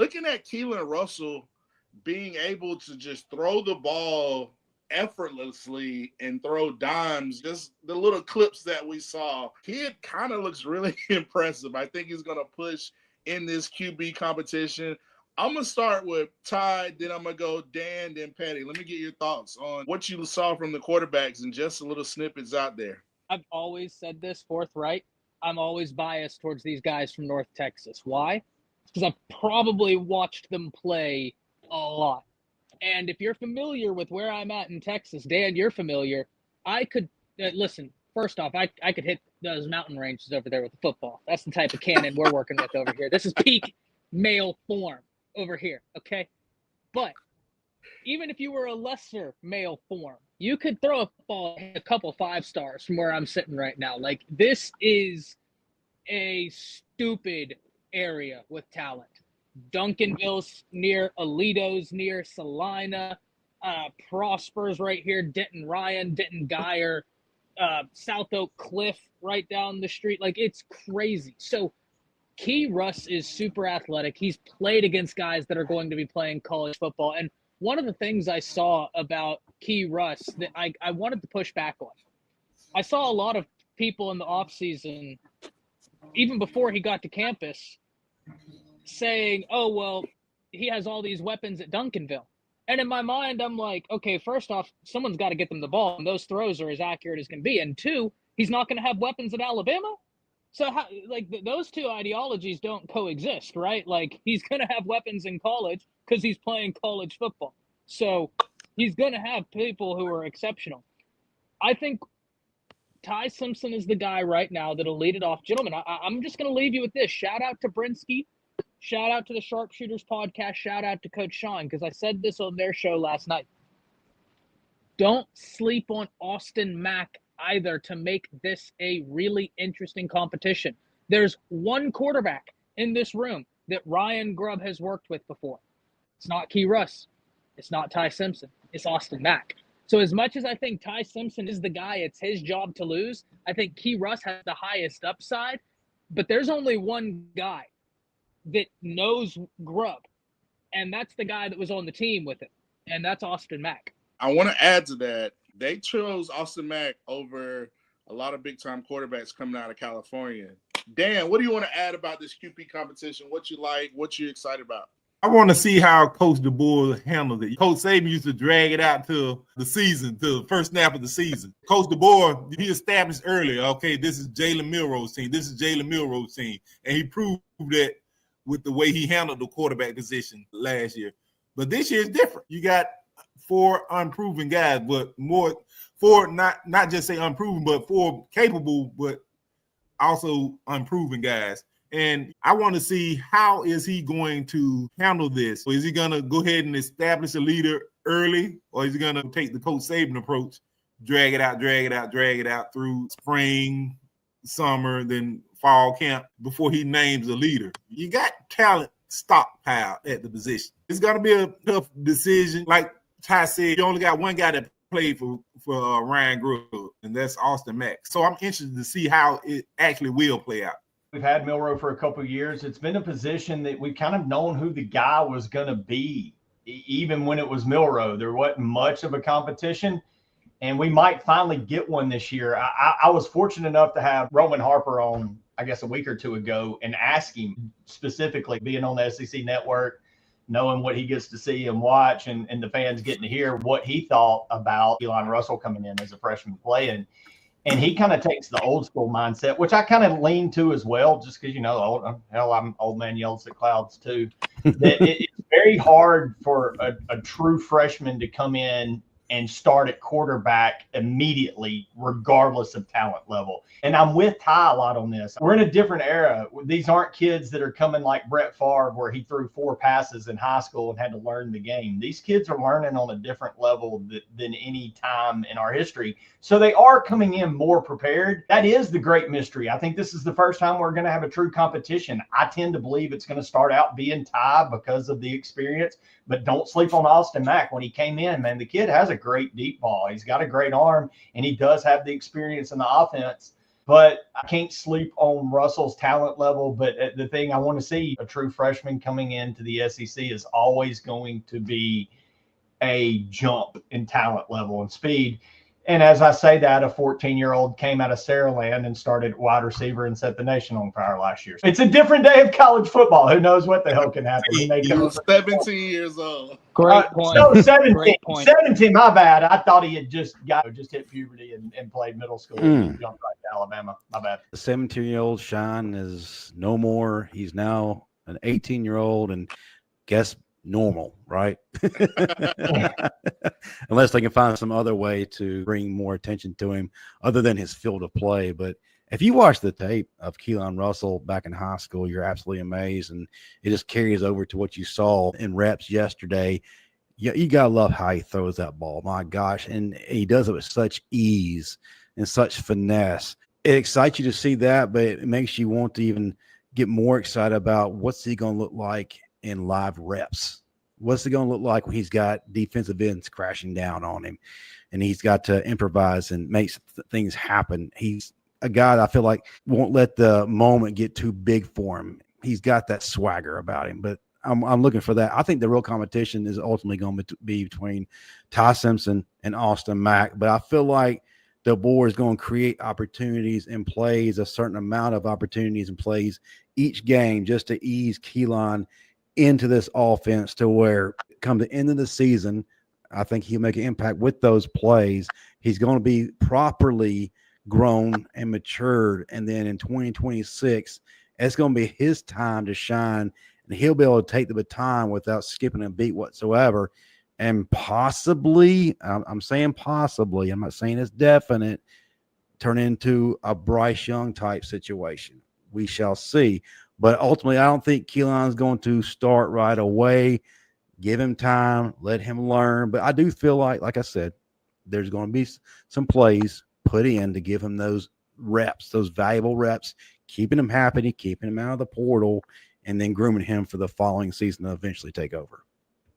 looking at Keelon Russell being able to just throw the ball effortlessly and throw dimes, just the little clips that we saw, kid kind of looks really impressive. I think he's going to push in this QB competition. I'm going to start with Ty, then I'm going to go Dan, then Pettey. Let me get your thoughts on what you saw from the quarterbacks and just a little snippets out there. I've always said this forthright. I'm always biased towards these guys from North Texas. Why? Because I've probably watched them play a lot. And if you're familiar with where I'm at in Texas, Dan, you're familiar. I could listen. First off, I could hit those mountain ranges over there with the football. That's the type of cannon we're working with over here. This is peak male form over here, okay? But even if you were a lesser male form, you could throw a ball a couple 5 stars from where I'm sitting right now. Like, this is a stupid area with talent. Duncanville's near, Alito's near, Salina, Prosper's right here, Denton Ryan, Denton Geyer, South Oak Cliff right down the street. Like, it's crazy. So Key Russ is super athletic. He's played against guys that are going to be playing college football. And one of the things I saw about Key Russ that I wanted to push back on, I saw a lot of people in the offseason, even before he got to campus, saying, oh, well, he has all these weapons at Duncanville. And in my mind, I'm like, okay, first off, someone's got to get them the ball, and those throws are as accurate as can be. And 2, he's not going to have weapons at Alabama? So, those two ideologies don't coexist, right? Like, he's going to have weapons in college because he's playing college football. So, he's going to have people who are exceptional. I think Ty Simpson is the guy right now that'll lead it off. Gentlemen, I'm just going to leave you with this. Shout out to Brinsky. Shout out to the Sharpshooters podcast. Shout out to Coach Sean, because I said this on their show last night. Don't sleep on Austin Mack either to make this a really interesting competition. There's one quarterback in this room that Ryan Grubb has worked with before. It's not Key Russ. It's not Ty Simpson. It's Austin Mack. So as much as I think Ty Simpson is the guy, it's his job to lose, I think Key Russ has the highest upside. But there's only one guy that knows Grubb, and that's the guy that was on the team with him, and that's Austin Mack. I want to add to that. They chose Austin Mack over a lot of big-time quarterbacks coming out of California. Dan, what do you want to add about this QP competition? What you like? What you excited about? I want to see how Coach DeBoer handled it. Coach Saban used to drag it out to the season, to the first snap of the season. Coach DeBoer, he established earlier, okay, this is Jalen Milroe's team. This is Jalen Milroe's team. And he proved that with the way he handled the quarterback position last year. But this year is different. You got 4 unproven guys, but four not just say unproven, but 4 capable, but also unproven guys. And I want to see how is he going to handle this. Is he going to go ahead and establish a leader early, or is he going to take the Coach Saban approach, drag it out through spring, summer, then fall camp before he names a leader? You got talent stockpiled at the position. It's going to be a tough decision. Like Ty said, you only got one guy that played for Ryan Grubb, and that's Austin Mack. So I'm interested to see how it actually will play out. We've had Milroe for a couple of years. It's been a position that we've kind of known who the guy was going to be. Even when it was Milroe, there wasn't much of a competition, and we might finally get one this year. I was fortunate enough to have Roman Harper on, I guess, a week or 2 ago and ask him specifically, being on the SEC network, knowing what he gets to see and watch, and the fans getting to hear what he thought about Keelon Russell coming in as a freshman playing. And he kind of takes the old school mindset, which I kind of lean to as well, just because, I'm old man yells at clouds too. That it's very hard for a true freshman to come in and start at quarterback immediately, regardless of talent level. And I'm with Ty a lot on this. We're in a different era. These aren't kids that are coming like Brett Favre, where he threw 4 passes in high school and had to learn the game. These kids are learning on a different level than any time in our history. So they are coming in more prepared. That is the great mystery. I think this is the first time we're going to have a true competition. I tend to believe it's going to start out being Ty because of the experience, but don't sleep on Austin Mack. When he came in, man, the kid has a great deep ball. He's got a great arm, and he does have the experience in the offense. but I can't sleep on Russell's talent level. But the thing I want to see, a true freshman coming into the SEC is always going to be a jump in talent level and speed. And as I say that, a 14-year-old came out of Saraland and started wide receiver and set the nation on fire last year. It's a different day of college football. Who knows what the hell can happen? He was 17 years old. Great point. No, 17. Great point. 17, my bad. I thought he had just hit puberty and played middle school and jumped right to Alabama. My bad. The 17-year-old Sean is no more. He's now an 18-year-old and guess normal, right? Unless they can find some other way to bring more attention to him other than his field of play. But if you watch the tape of Keelon Russell back in high school, you're absolutely amazed, and it just carries over to what you saw in reps yesterday. You gotta love how he throws that ball. My gosh, and he does it with such ease and such finesse. It excites you to see that, but it makes you want to even get more excited about what's he going to look like in live reps. What's it going to look like when he's got defensive ends crashing down on him and he's got to improvise and make things happen? He's a guy that I feel like won't let the moment get too big for him. He's got that swagger about him, but I'm looking for that. I think the real competition is ultimately going to be between Ty Simpson and Austin Mack, but I feel like DeBoer is going to create opportunities and plays, a certain amount of opportunities and plays each game just to ease Keelon into this offense to where come the end of the season, I think he'll make an impact with those plays. He's going to be properly grown and matured. And then in 2026, it's going to be his time to shine, and he'll be able to take the baton without skipping a beat whatsoever. And possibly, I'm saying possibly, I'm not saying it's definite, turn into a Bryce Young type situation. We shall see. But ultimately, I don't think Keelon's going to start right away. Give him time, let him learn. But I do feel like I said, there's going to be some plays put in to give him those reps, those valuable reps, keeping him happy, keeping him out of the portal, and then grooming him for the following season to eventually take over.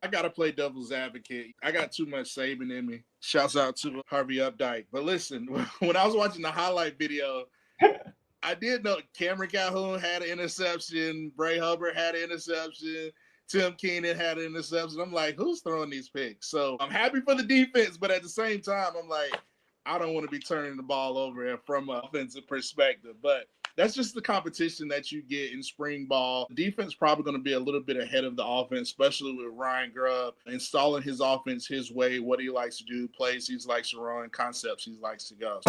I got to play devil's advocate. I got too much Saban in me. Shouts out to Harvey Updike. But listen, when I was watching the highlight video, I did know Cameron Calhoun had an interception. Bray Hubbard had an interception. Tim Keenan had an interception. I'm like, who's throwing these picks? So I'm happy for the defense, but at the same time, I'm like, I don't want to be turning the ball over from an offensive perspective. But that's just the competition that you get in spring ball. The defense probably going to be a little bit ahead of the offense, especially with Ryan Grubb installing his offense his way, what he likes to do, plays he likes to run, concepts he likes to go.